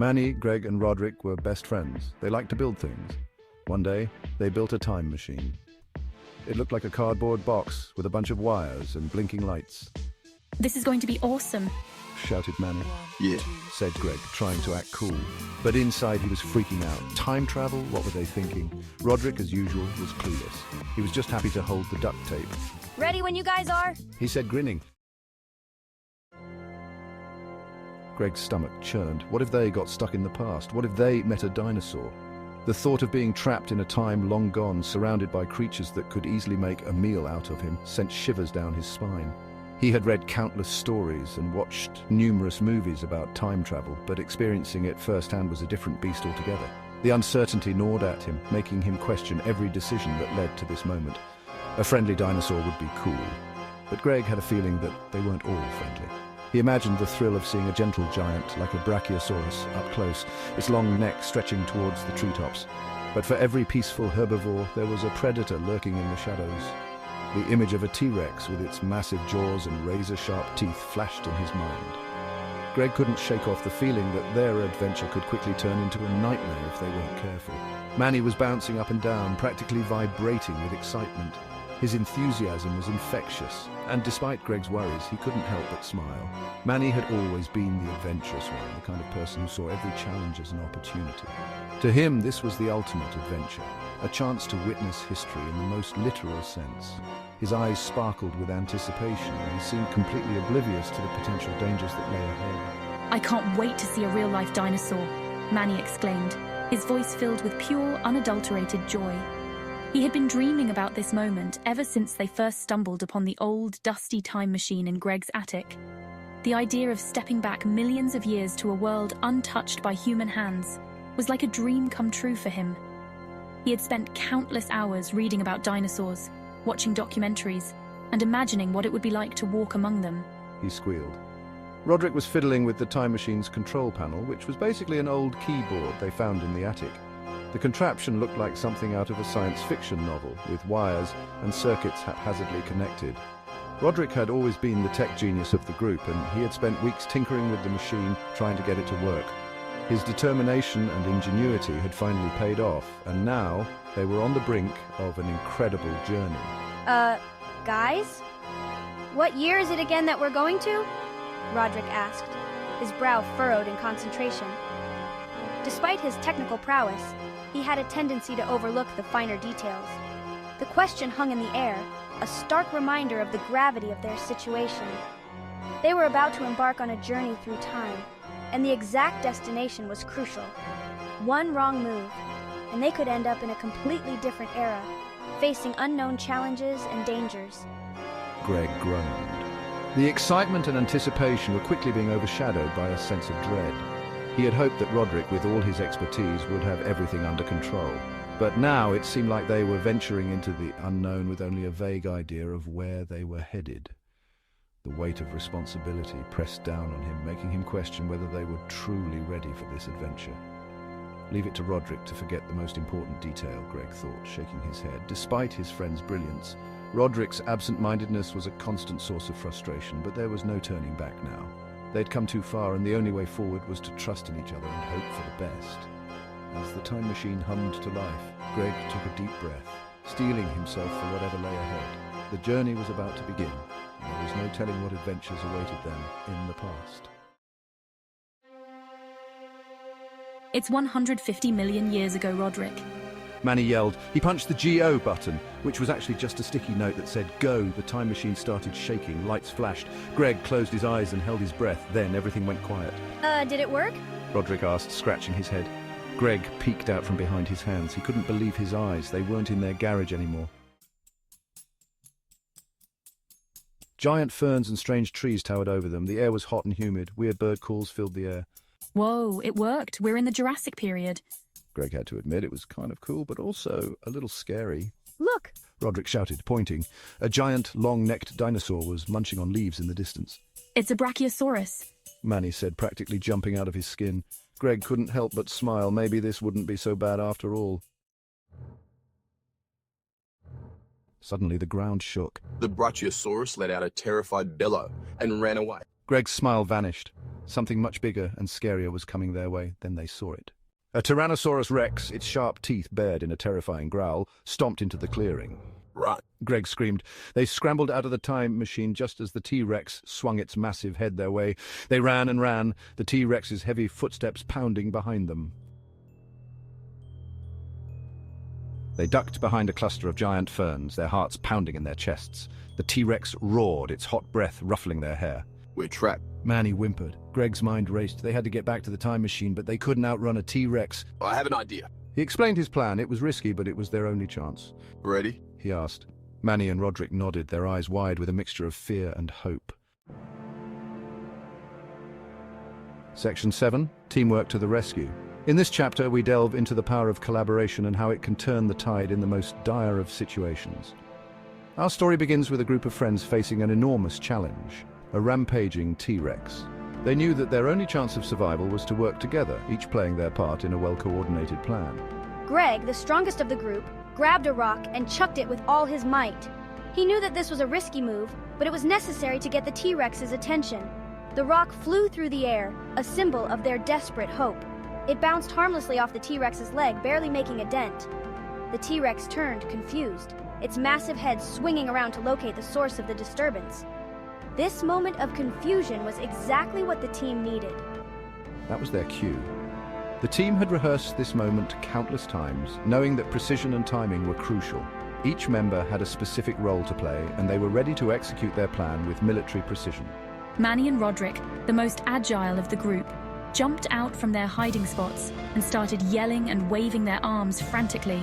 Manny, Greg, and Roderick were best friends. They liked to build things. One day, they built a time machine. It looked like a cardboard box with a bunch of wires and blinking lights. This is going to be awesome, shouted Manny. Yeah, said Greg, trying to act cool. But inside he was freaking out. Time travel? What were they thinking? Roderick, as usual, was clueless. He was just happy to hold the duct tape. Ready when you guys are? He said, grinning. Greg's stomach churned. What if they got stuck in the past? What if they met a dinosaur? The thought of being trapped in a time long gone, surrounded by creatures that could easily make a meal out of him, sent shivers down his spine. He had read countless stories and watched numerous movies about time travel, but experiencing it firsthand was a different beast altogether. The uncertainty gnawed at him, making him question every decision that led to this moment. A friendly dinosaur would be cool, but Greg had a feeling that they weren't all friendly. He imagined the thrill of seeing a gentle giant like a brachiosaurus up close, its long neck stretching towards the treetops. But for every peaceful herbivore, there was a predator lurking in the shadows. The image of a T-Rex with its massive jaws and razor-sharp teeth flashed in his mind. Greg couldn't shake off the feeling that their adventure could quickly turn into a nightmare if they weren't careful. Manny was bouncing up and down, practically vibrating with excitement. His enthusiasm was infectious, and despite Greg's worries, he couldn't help but smile. Manny had always been the adventurous one, the kind of person who saw every challenge as an opportunity. To him, this was the ultimate adventure, a chance to witness history in the most literal sense. His eyes sparkled with anticipation, and he seemed completely oblivious to the potential dangers that lay ahead. I can't wait to see a real-life dinosaur, Manny exclaimed, his voice filled with pure, unadulterated joy. He had been dreaming about this moment ever since they first stumbled upon the old, dusty time machine in Greg's attic. The idea of stepping back millions of years to a world untouched by human hands was like a dream come true for him. He had spent countless hours reading about dinosaurs, watching documentaries, and imagining what it would be like to walk among them. He squealed. Roderick was fiddling with the time machine's control panel, which was basically an old keyboard they found in the attic. The contraption looked like something out of a science fiction novel, with wires and circuits haphazardly connected. Roderick had always been the tech genius of the group, and he had spent weeks tinkering with the machine, trying to get it to work. His determination and ingenuity had finally paid off, and now they were on the brink of an incredible journey. Guys? What year is it again that we're going to? Roderick asked, his brow furrowed in concentration. Despite his technical prowess, he had a tendency to overlook the finer details. The question hung in the air, a stark reminder of the gravity of their situation. They were about to embark on a journey through time, and the exact destination was crucial. One wrong move, and they could end up in a completely different era, facing unknown challenges and dangers. Greg groaned. The excitement and anticipation were quickly being overshadowed by a sense of dread. He had hoped that Roderick, with all his expertise, would have everything under control. But now it seemed like they were venturing into the unknown with only a vague idea of where they were headed. The weight of responsibility pressed down on him, making him question whether they were truly ready for this adventure. Leave it to Roderick to forget the most important detail, Greg thought, shaking his head. Despite his friend's brilliance, Roderick's absent-mindedness was a constant source of frustration, but there was no turning back now. They'd come too far, and the only way forward was to trust in each other and hope for the best. As the time machine hummed to life, Greg took a deep breath, steeling himself for whatever lay ahead. The journey was about to begin, and there was no telling what adventures awaited them in the past. It's 150 million years ago, Roderick. Manny yelled. He punched the GO button, which was actually just a sticky note that said go. The time machine started shaking, lights flashed. Greg closed his eyes and held his breath. Then everything went quiet. Did it work? Roderick asked, scratching his head. Greg peeked out from behind his hands. He couldn't believe his eyes. They weren't in their garage anymore. Giant ferns and strange trees towered over them. The air was hot and humid. Weird bird calls filled the air. Whoa, it worked. We're in the Jurassic period. Greg had to admit it was kind of cool, but also a little scary. Look! Roderick shouted, pointing. A giant, long-necked dinosaur was munching on leaves in the distance. It's a brachiosaurus, Manny said, practically jumping out of his skin. Greg couldn't help but smile. Maybe this wouldn't be so bad after all. Suddenly, the ground shook. The Brachiosaurus let out a terrified bellow and ran away. Greg's smile vanished. Something much bigger and scarier was coming their way. Then they saw it. A Tyrannosaurus Rex, its sharp teeth bared in a terrifying growl, stomped into the clearing. Right. Greg screamed. They scrambled out of the time machine just as the T-Rex swung its massive head their way. They ran and ran, the T-Rex's heavy footsteps pounding behind them. They ducked behind a cluster of giant ferns, their hearts pounding in their chests. The T-Rex roared, its hot breath ruffling their hair. We're trapped. Manny whimpered. Greg's mind raced. They had to get back to the time machine, but they couldn't outrun a T-Rex. I have an idea. He explained his plan. It was risky, but it was their only chance. Ready? He asked. Manny and Roderick nodded, their eyes wide with a mixture of fear and hope. Section 7, Teamwork to the Rescue. In this chapter, we delve into the power of collaboration and how it can turn the tide in the most dire of situations. Our story begins with a group of friends facing an enormous challenge, a rampaging T-Rex. They knew that their only chance of survival was to work together, each playing their part in a well-coordinated plan. Greg, the strongest of the group, grabbed a rock and chucked it with all his might. He knew that this was a risky move, but it was necessary to get the T-Rex's attention. The rock flew through the air, a symbol of their desperate hope. It bounced harmlessly off the T-Rex's leg, barely making a dent. The T-Rex turned, confused, its massive head swinging around to locate the source of the disturbance. This moment of confusion was exactly what the team needed. That was their cue. The team had rehearsed this moment countless times, knowing that precision and timing were crucial. Each member had a specific role to play, and they were ready to execute their plan with military precision. Manny and Roderick, the most agile of the group, jumped out from their hiding spots and started yelling and waving their arms frantically.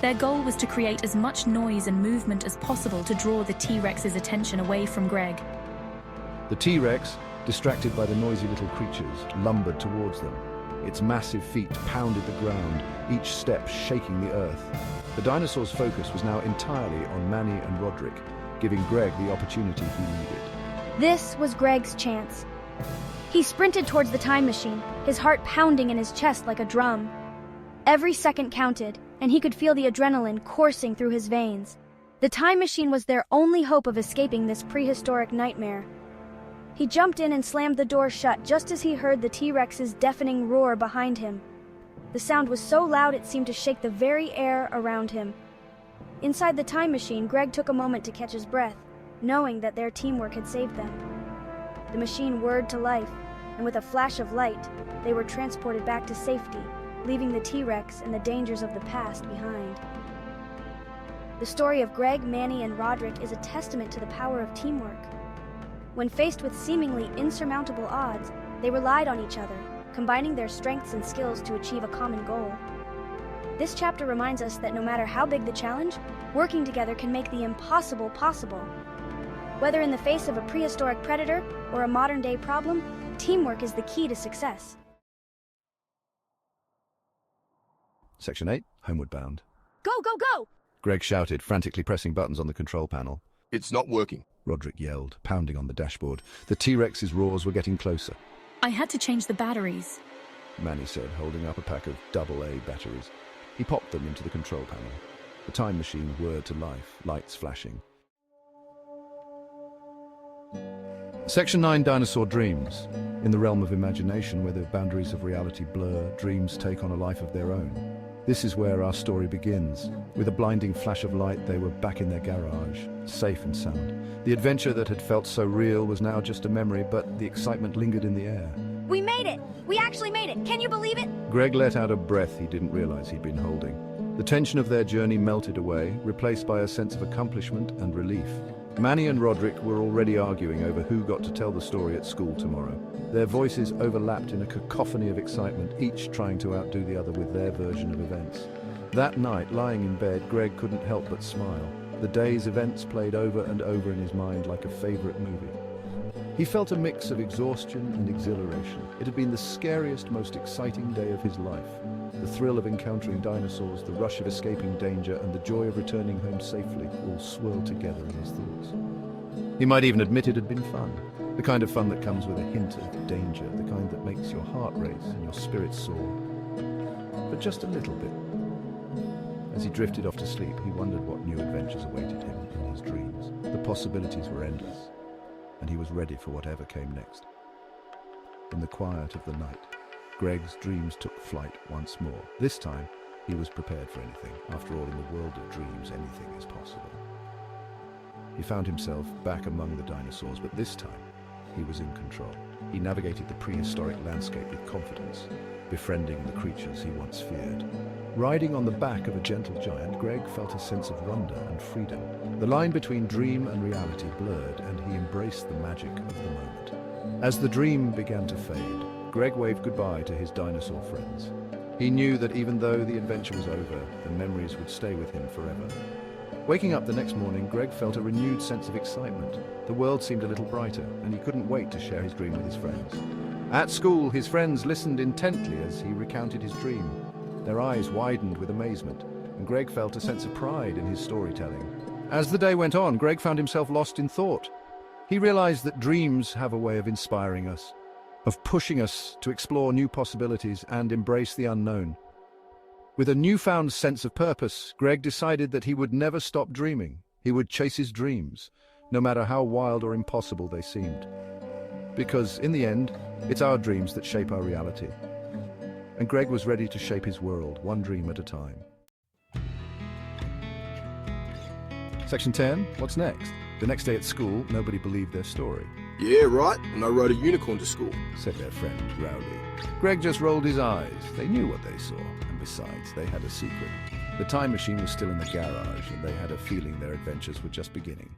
Their goal was to create as much noise and movement as possible to draw the T-Rex's attention away from Greg. The T-Rex, distracted by the noisy little creatures, lumbered towards them. Its massive feet pounded the ground, each step shaking the earth. The dinosaur's focus was now entirely on Manny and Roderick, giving Greg the opportunity he needed. This was Greg's chance. He sprinted towards the time machine, his heart pounding in his chest like a drum. Every second counted, and he could feel the adrenaline coursing through his veins. The time machine was their only hope of escaping this prehistoric nightmare. He jumped in and slammed the door shut just as he heard the T-Rex's deafening roar behind him. The sound was so loud it seemed to shake the very air around him. Inside the time machine, Greg took a moment to catch his breath, knowing that their teamwork had saved them. The machine whirred to life, and with a flash of light, they were transported back to safety, leaving the T-Rex and the dangers of the past behind. The story of Greg, Manny, and Roderick is a testament to the power of teamwork. When faced with seemingly insurmountable odds, they relied on each other, combining their strengths and skills to achieve a common goal. This chapter reminds us that no matter how big the challenge, working together can make the impossible possible. Whether in the face of a prehistoric predator or a modern-day problem, teamwork is the key to success. Section 8, Homeward Bound. Go, go, go! Greg shouted, frantically pressing buttons on the control panel. It's not working. Roderick yelled, pounding on the dashboard. The T-Rex's roars were getting closer. I had to change the batteries. Manny said, holding up a pack of AA batteries. He popped them into the control panel. The time machine whirred to life, lights flashing. Section 9, Dinosaur Dreams. In the realm of imagination, where the boundaries of reality blur, dreams take on a life of their own. This is where our story begins. With a blinding flash of light, they were back in their garage, safe and sound. The adventure that had felt so real was now just a memory, but the excitement lingered in the air. We made it! We actually made it! Can you believe it? Greg let out a breath he didn't realize he'd been holding. The tension of their journey melted away, replaced by a sense of accomplishment and relief. Manny and Roderick were already arguing over who got to tell the story at school tomorrow. Their voices overlapped in a cacophony of excitement, each trying to outdo the other with their version of events. That night, lying in bed, Greg couldn't help but smile. The day's events played over and over in his mind like a favorite movie. He felt a mix of exhaustion and exhilaration. It had been the scariest, most exciting day of his life. The thrill of encountering dinosaurs, the rush of escaping danger, and the joy of returning home safely all swirled together in his thoughts. He might even admit it had been fun. The kind of fun that comes with a hint of danger, the kind that makes your heart race and your spirits soar. But just a little bit. As he drifted off to sleep, he wondered what new adventures awaited him in his dreams. The possibilities were endless, and he was ready for whatever came next. in the quiet of the night. Greg's dreams took flight once more. This time, he was prepared for anything. After all, in the world of dreams, anything is possible. He found himself back among the dinosaurs, but this time, he was in control. He navigated the prehistoric landscape with confidence, befriending the creatures he once feared. Riding on the back of a gentle giant, Greg felt a sense of wonder and freedom. The line between dream and reality blurred, and he embraced the magic of the moment. As the dream began to fade, Greg waved goodbye to his dinosaur friends. He knew that even though the adventure was over, the memories would stay with him forever. Waking up the next morning, Greg felt a renewed sense of excitement. The world seemed a little brighter, and he couldn't wait to share his dream with his friends. At school, his friends listened intently as he recounted his dream. Their eyes widened with amazement, and Greg felt a sense of pride in his storytelling. As the day went on, Greg found himself lost in thought. He realized that dreams have a way of inspiring us, of pushing us to explore new possibilities and embrace the unknown. With a newfound sense of purpose, Greg decided that he would never stop dreaming. He would chase his dreams, no matter how wild or impossible they seemed. Because, in the end, it's our dreams that shape our reality. And Greg was ready to shape his world, one dream at a time. Section 10, what's next? The next day at school, nobody believed their story. Yeah, right. And I rode a unicorn to school. Said their friend, Rowley. Greg just rolled his eyes. They knew what they saw, and besides, they had a secret. The time machine was still in the garage, and they had a feeling their adventures were just beginning.